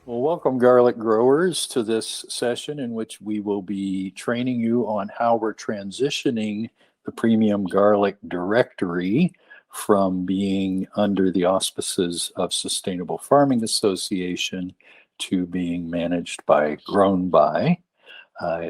Well, welcome, garlic growers, to this session in which we will be training you on how we're transitioning the premium garlic directory from being under the auspices of Sustainable Farming Association to being managed by Grown By.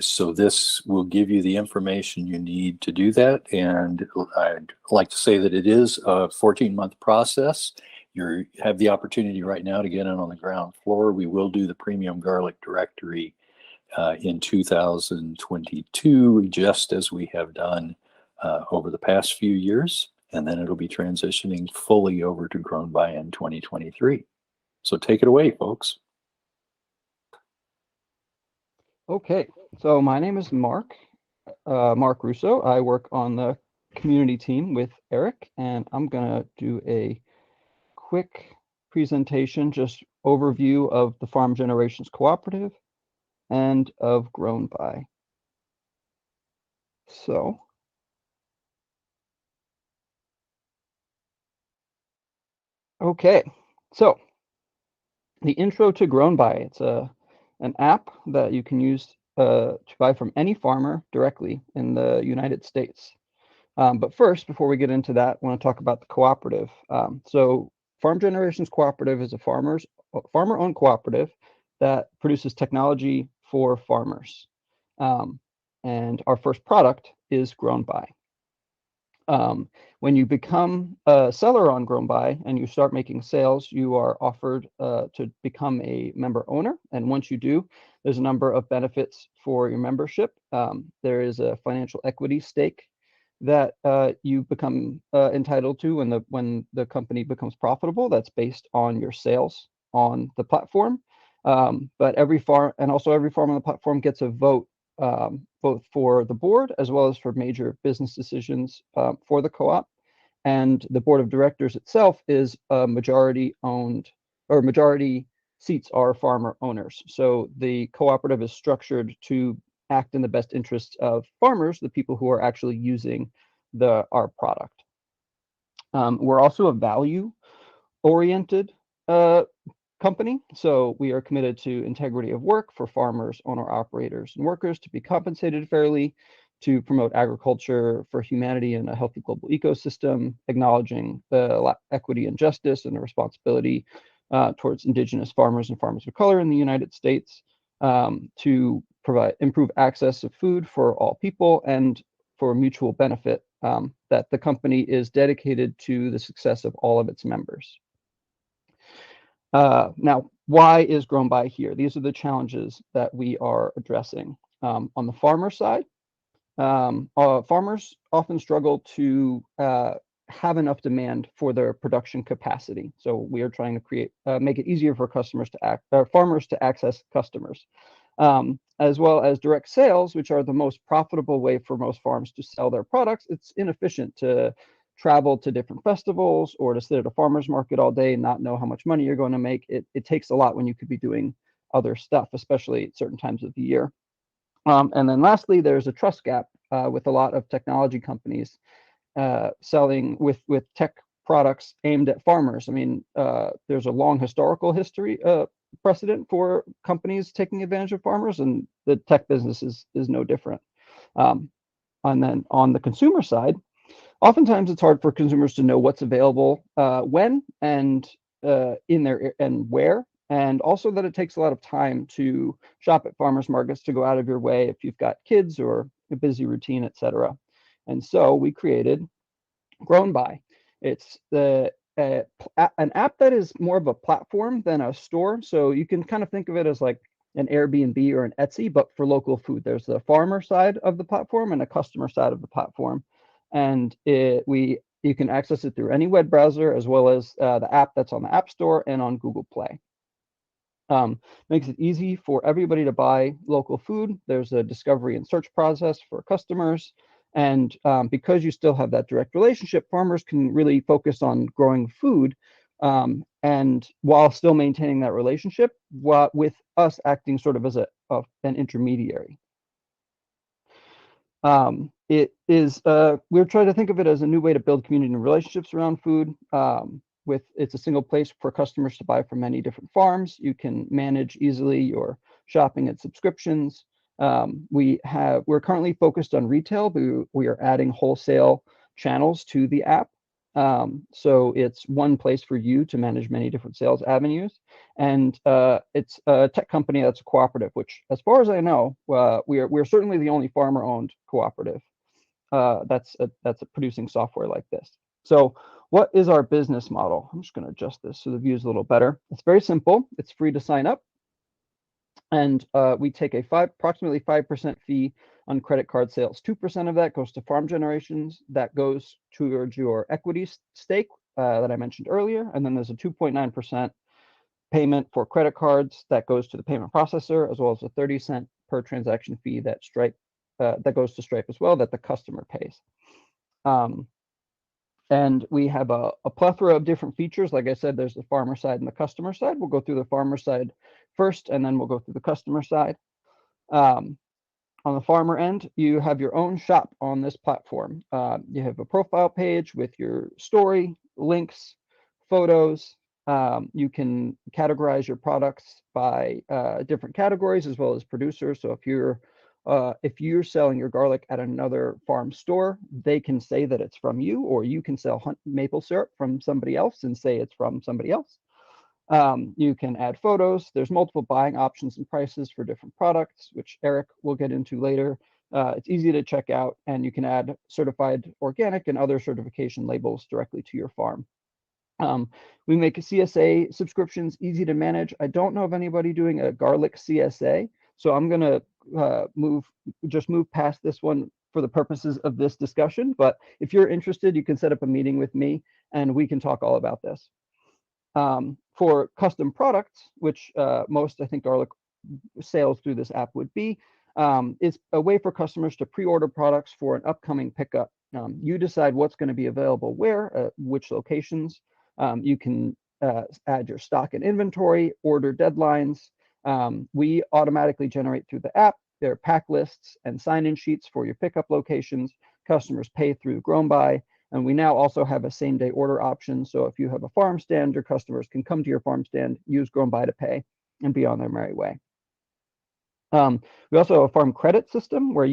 So this will give you the information you need to do that. And I'd like to say that it is a 14-month process. You have the opportunity right now to get in on the ground floor. We will do the premium garlic directory in 2022, just as we have done over the past few years. And then it'll be transitioning fully over to Grown By in 2023. So take it away, folks. Okay, so my name is Mark Russo. I work on the community team with Eric, and I'm gonna do a quick presentation, just overview of the Farm Generations Cooperative and of Grown By. So, okay, so the intro to Grown By. It's an app that you can use to buy from any farmer directly in the United States. But first, before we get into that, I want to talk about the cooperative. So Farm Generations Cooperative is a farmer-owned cooperative that produces technology for farmers. And our first product is Grown By. When you become a seller on Grown By and you start making sales, you are offered to become a member owner. And once you do, there's a number of benefits for your membership. There is a financial equity stake that you become entitled to when the company becomes profitable. That's based on your sales on the platform. But every farm on the platform gets a vote, both for the board as well as for major business decisions for the co-op. And the board of directors itself is majority owned, or majority seats are farmer owners. So the cooperative is structured to act in the best interests of farmers, the people who are actually using our product. We're also a value-oriented company, so we are committed to integrity of work for farmers, owner-operators, and workers to be compensated fairly, to promote agriculture for humanity and a healthy global ecosystem, acknowledging the equity and justice and the responsibility towards indigenous farmers and farmers of color in the United States, to improve access of food for all people, and for mutual benefit, that the company is dedicated to the success of all of its members. Now, why is Grown By here? These are the challenges that we are addressing. On the farmer side, farmers often struggle to have enough demand for their production capacity. So we are trying to make it easier for farmers to access customers, as well as direct sales, which are the most profitable way for most farms to sell their products. It's inefficient to travel to different festivals or to sit at a farmer's market all day and not know how much money you're going to make. It takes a lot when you could be doing other stuff, especially at certain times of the year. And then lastly, there's a trust gap with a lot of technology companies selling with tech products aimed at farmers. I mean, there's a long historical precedent for companies taking advantage of farmers, and the tech business is no different. And then on the consumer side, oftentimes it's hard for consumers to know what's available when and and where. And also that it takes a lot of time to shop at farmers markets, to go out of your way if you've got kids or a busy routine, etc. And so we created Grown By. It's an app that is more of a platform than a store. So you can kind of think of it as like an Airbnb or an Etsy, but for local food. There's the farmer side of the platform and a customer side of the platform. And you can access it through any web browser, as well as the app that's on the App Store and on Google Play. Makes it easy for everybody to buy local food. There's a discovery and search process for customers. And because you still have that direct relationship, farmers can really focus on growing food, and while still maintaining that relationship, with us acting sort of as an intermediary. We're trying to think of it as a new way to build community and relationships around food. it's a single place for customers to buy from many different farms. You can manage easily your shopping and subscriptions. We're currently focused on retail, but we are adding wholesale channels to the app. So it's one place for you to manage many different sales avenues. And it's a tech company that's a cooperative, which, as far as I know, we're certainly the only farmer-owned cooperative that's producing software like this. So what is our business model? I'm just going to adjust this so the view is a little better. It's very simple. It's free to sign up. And we take approximately 5% fee on credit card sales. 2% of that goes to farm generations. That goes towards your equity stake that I mentioned earlier. And then there's a 2.9% payment for credit cards that goes to the payment processor, as well as a 30-cent per transaction fee that goes to Stripe as well, that the customer pays. And we have a plethora of different features. Like I said, there's the farmer side and the customer side. We'll go through the farmer side first, and then we'll go through the customer side. On the farmer end, you have your own shop on this platform. You have a profile page with your story, links, photos. You can categorize your products by different categories as well as producers. So if you're selling your garlic at another farm store, they can say that it's from you, or you can sell maple syrup from somebody else and say it's from somebody else. You can add photos. There's multiple buying options and prices for different products, which Eric will get into later. It's easy to check out, and you can add certified organic and other certification labels directly to your farm. We make CSA subscriptions easy to manage. I don't know of anybody doing a garlic CSA, so I'm going to move past this one for the purposes of this discussion. But if you're interested, you can set up a meeting with me, and we can talk all about this. For custom products, which most, I think, garlic sales through this app would be, it's a way for customers to pre-order products for an upcoming pickup. You decide what's going to be available where, which locations. You can add your stock and inventory, order deadlines. We automatically generate through the app their pack lists and sign-in sheets for your pickup locations. Customers pay through Grown By. And we now also have a same-day order option. So if you have a farm stand, your customers can come to your farm stand, use Grown By to pay, and be on their merry way. We also have a farm credit system where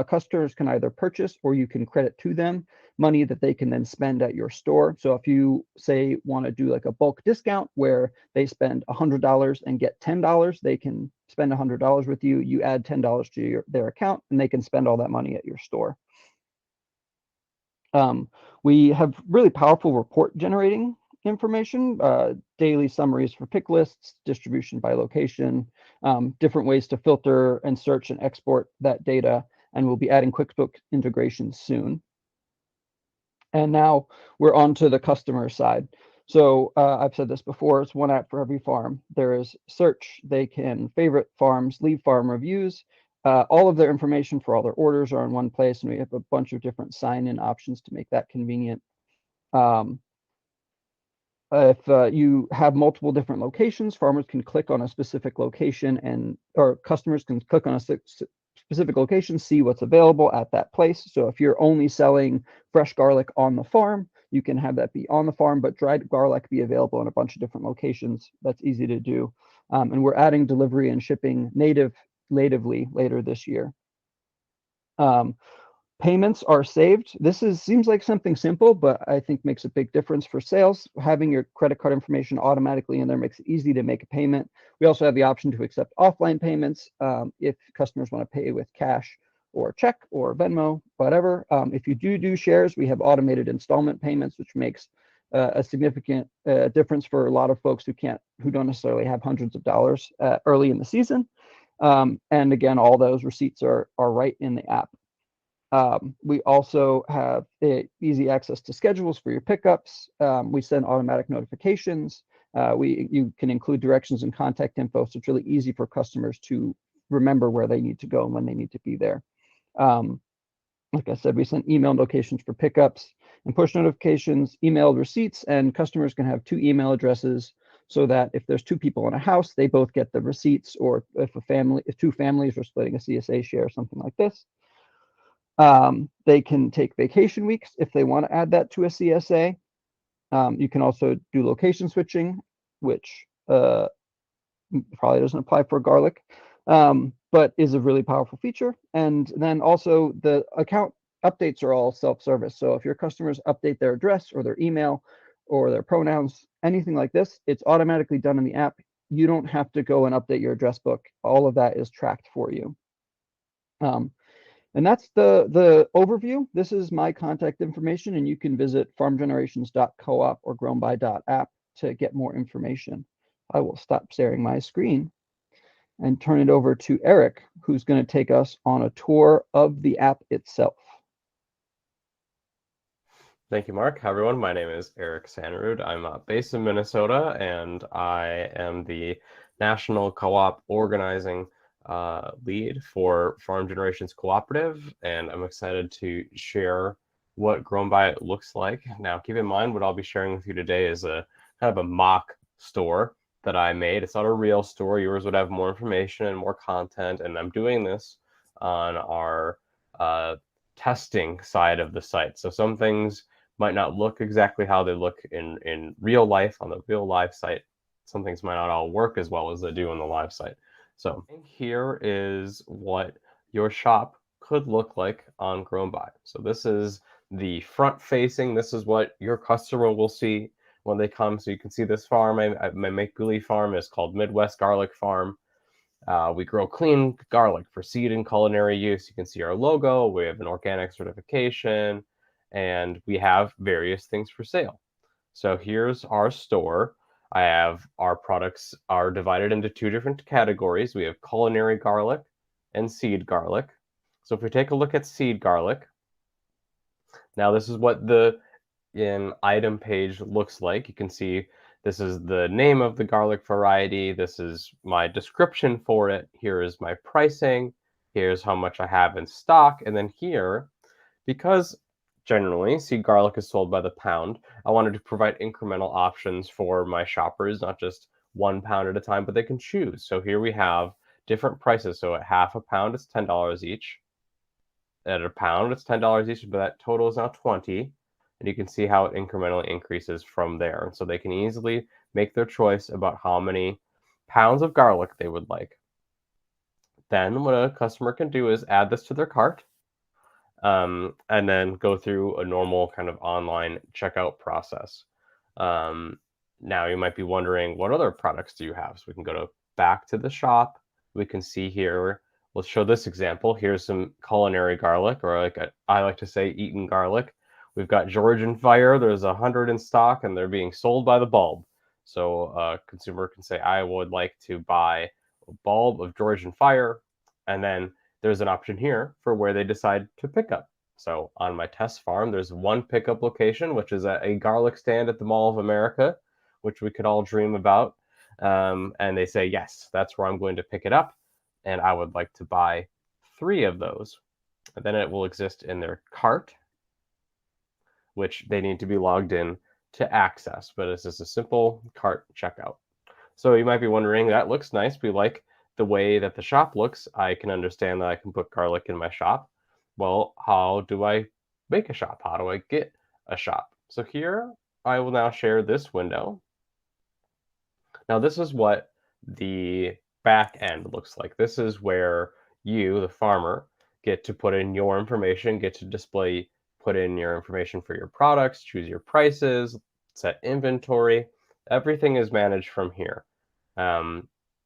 customers can either purchase or you can credit to them money that they can then spend at your store. So if you, say, want to do like a bulk discount where they spend $100 and get $10, they can spend $100 with you. You add $10 to their account, and they can spend all that money at your store. We have really powerful report generating information, daily summaries for pick lists, distribution by location, different ways to filter and search and export that data, and we'll be adding QuickBooks integrations soon. And now we're on to the customer side. So I've said this before, it's one app for every farm. There is search. They can favorite farms, leave farm reviews. All of their information for all their orders are in one place, and we have a bunch of different sign-in options to make that convenient. If you have multiple different locations, farmers can click on a specific location, or customers can click on a specific location, see what's available at that place. So if you're only selling fresh garlic on the farm, you can have that be on the farm, but dried garlic be available in a bunch of different locations. That's easy to do. And we're adding delivery and shipping natively later this year. Payments are saved. This seems like something simple, but I think makes a big difference for sales. Having your credit card information automatically in there makes it easy to make a payment. We also have the option to accept offline payments if customers want to pay with cash or check or Venmo, whatever. If you do shares, we have automated installment payments, which makes a significant difference for a lot of folks who don't necessarily have hundreds of dollars early in the season. And again, all those receipts are right in the app. We also have easy access to schedules for your pickups. We send automatic notifications. You can include directions and contact info, so it's really easy for customers to remember where they need to go and when they need to be there. Like I said, we send email notifications for pickups and push notifications, emailed receipts, and customers can have two email addresses so that if there's two people in a house, they both get the receipts, or if two families are splitting a CSA share, something like this. They can take vacation weeks if they want to add that to a CSA. You can also do location switching, which probably doesn't apply for garlic, but is a really powerful feature. And then also the account updates are all self-service. So if your customers update their address or their email or their pronouns, anything like this, it's automatically done in the app. You don't have to go and update your address book. All of that is tracked for you. And that's the overview. This is my contact information, and you can visit farmgenerations.coop or grownby.app to get more information. I will stop sharing my screen and turn it over to Eric, who's going to take us on a tour of the app itself. Thank you, Mark. Hi, everyone. My name is Eric Sanrud. I'm based in Minnesota, and I am the National Co-op Organizing lead for Farm Generations Cooperative, and I'm excited to share what Grown By It looks like. Now, keep in mind, what I'll be sharing with you today is a kind of a mock store that I made. It's not a real store. Yours would have more information and more content, and I'm doing this on our testing side of the site. So some things might not look exactly how they look in real life on the real live site. Some things might not all work as well as they do on the live site. So here is what your shop could look like on Grown By. So this is the front facing. This is what your customer will see when they come. So you can see this farm. My make-believe farm is called Midwest Garlic Farm. We grow clean garlic for seed and culinary use. You can see our logo. We have an organic certification, and we have various things for sale. So here's our store. I have our products are divided into two different categories. We have culinary garlic and seed garlic. So if we take a look at seed garlic, now this is what the item page looks like. You can see this is the name of the garlic variety. This is my description for it. Here is my pricing. Here's how much I have in stock. And then here, because generally seed garlic is sold by the pound, I wanted to provide incremental options for my shoppers, not just 1 pound at a time, but they can choose. So here we have different prices. So at half a pound, it's $10 each. At a pound, it's $10 each, but that total is now 20. And you can see how it incrementally increases from there. So they can easily make their choice about how many pounds of garlic they would like. Then what a customer can do is add this to their cart, and then go through a normal kind of online checkout process. Now you might be wondering, what other products do you have? So we can go back to the shop. We can see here, let's show this example. Here's some culinary garlic, or I like to say eaten garlic. We've got Georgian Fire. There's 100 in stock, and they're being sold by the bulb. So a consumer can say, I would like to buy a bulb of Georgian Fire, and then there's an option here for where they decide to pick up. So on my test farm, there's one pickup location, which is at a garlic stand at the Mall of America, which we could all dream about. And they say, yes, that's where I'm going to pick it up. And I would like to buy 3 of those. And then it will exist in their cart, which they need to be logged in to access. But it's just a simple cart checkout. So you might be wondering, that looks nice. We like the way that the shop looks. I can understand that I can put garlic in my shop. Well, how do I make a shop? How do I get a shop? So here I will now share this window. Now this is what the back end looks like. This is where you, the farmer, get to put in your information, get to display, put in your information for your products, choose your prices, set inventory. Everything is managed from here.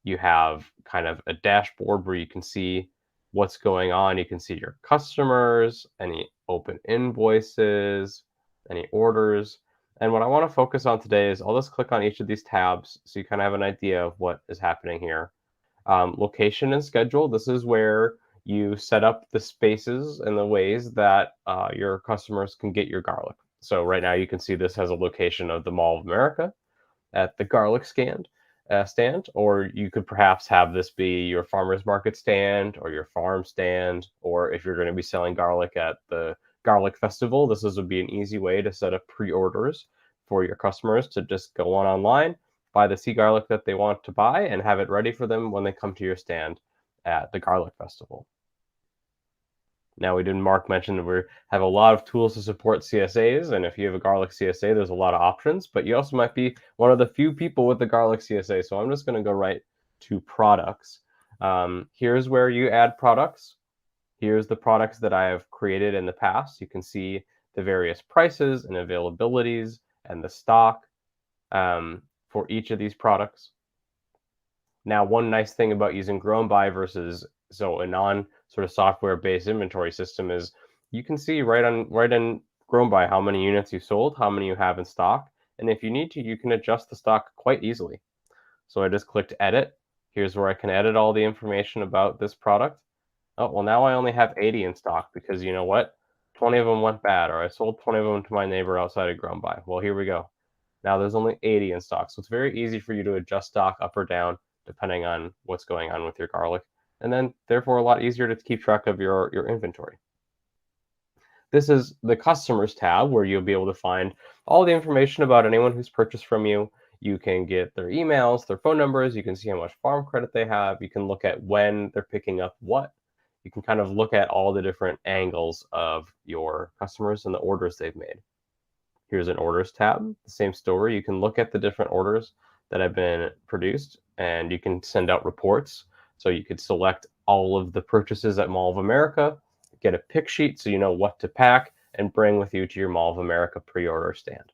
You have kind of a dashboard where you can see what's going on. You can see your customers, any open invoices, any orders. And what I want to focus on today is I'll just click on each of these tabs so you kind of have an idea of what is happening here. Location and schedule. This is where you set up the spaces and the ways that your customers can get your garlic. So right now you can see this has a location of the Mall of America at the garlic stand, or you could perhaps have this be your farmer's market stand or your farm stand, or if you're going to be selling garlic at the Garlic Festival, this would be an easy way to set up pre-orders for your customers to just go online, buy the sea garlic that they want to buy, and have it ready for them when they come to your stand at the Garlic Festival. Now, Mark mentioned that we have a lot of tools to support CSAs, and if you have a garlic CSA, there's a lot of options, but you also might be one of the few people with the garlic CSA. So I'm just going to go right to products. Here's where you add products. Here's the products that I have created in the past. You can see the various prices and availabilities and the stock for each of these products. Now, one nice thing about using Grown By versus a non sort of software-based inventory system is you can see right in Grown By how many units you sold, how many you have in stock, and if you need to, you can adjust the stock quite easily. So I just clicked Edit. Here's where I can edit all the information about this product. Oh, well, now I only have 80 in stock because you know what? 20 of them went bad, or I sold 20 of them to my neighbor outside of Grown By. Well, here we go. Now there's only 80 in stock, so it's very easy for you to adjust stock up or down depending on what's going on with your garlic, and then therefore a lot easier to keep track of your inventory. This is the Customers tab where you'll be able to find all the information about anyone who's purchased from you. You can get their emails, their phone numbers, you can see how much farm credit they have, you can look at when they're picking up what. You can kind of look at all the different angles of your customers and the orders they've made. Here's an Orders tab, the same story. You can look at the different orders that have been produced, and you can send out reports. So you could select all of the purchases at Mall of America, get a pick sheet so you know what to pack, and bring with you to your Mall of America pre-order stand.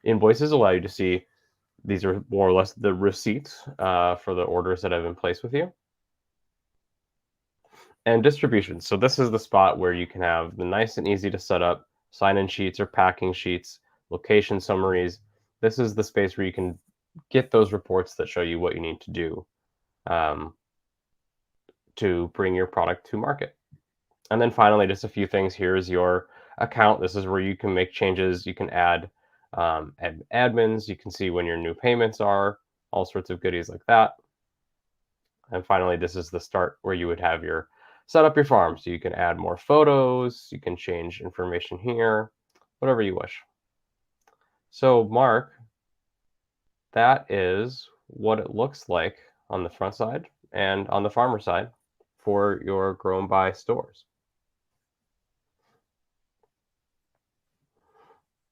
Invoices allow you to see these are more or less the receipts for the orders that have been placed with you. And distribution. So this is the spot where you can have the nice and easy to set up sign-in sheets or packing sheets, location summaries. This is the space where you can get those reports that show you what you need to do to bring your product to market. And then finally, just a few things. Here's your account. This is where you can make changes. You can add admins. You can see when your new payments are, all sorts of goodies like that. And finally, this is the start where you would have your set up your farm. So you can add more photos, you can change information here, whatever you wish. So Mark, that is what it looks like on the front side and on the farmer side for your Grown By stores.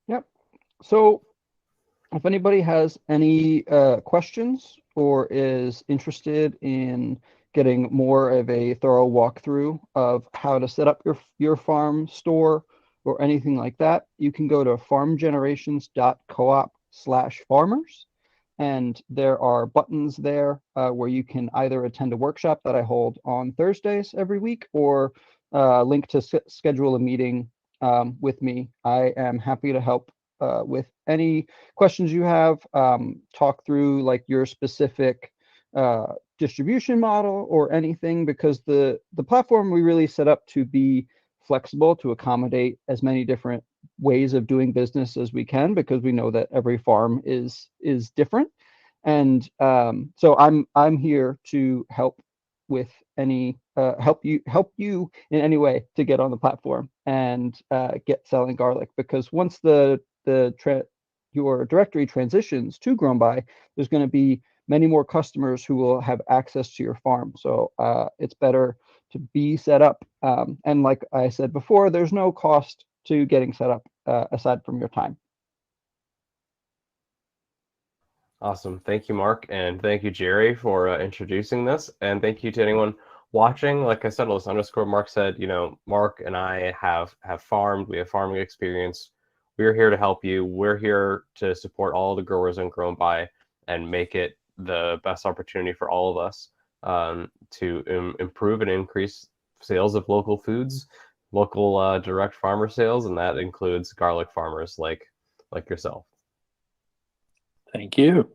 Yep. So if anybody has any questions or is interested in getting more of a thorough walkthrough of how to set up your farm store or anything like that, you can go to farmgenerations.coop/farmers. And there are buttons there where you can either attend a workshop that I hold on Thursdays every week or link to schedule a meeting with me. I am happy to help with any questions you have, talk through like your specific distribution model or anything, because the platform we really set up to be flexible to accommodate as many different ways of doing business as we can, because we know that every farm is different. And so I'm here to help with any help you in any way to get on the platform and get selling garlic, because once your directory transitions to Grown By, there's going to be many more customers who will have access to your farm. So it's better to be set up. And like I said before, there's no cost to getting set up aside from your time. Awesome. Thank you, Mark. And thank you, Jerry, for introducing this. And thank you to anyone watching. Like I said, _Mark said, Mark and I have farmed. We have farming experience. We're here to help you. We're here to support all the growers on Grown By and make it the best opportunity for all of us to improve and increase sales of local foods, local direct farmer sales, and that includes garlic farmers like yourself. Thank you.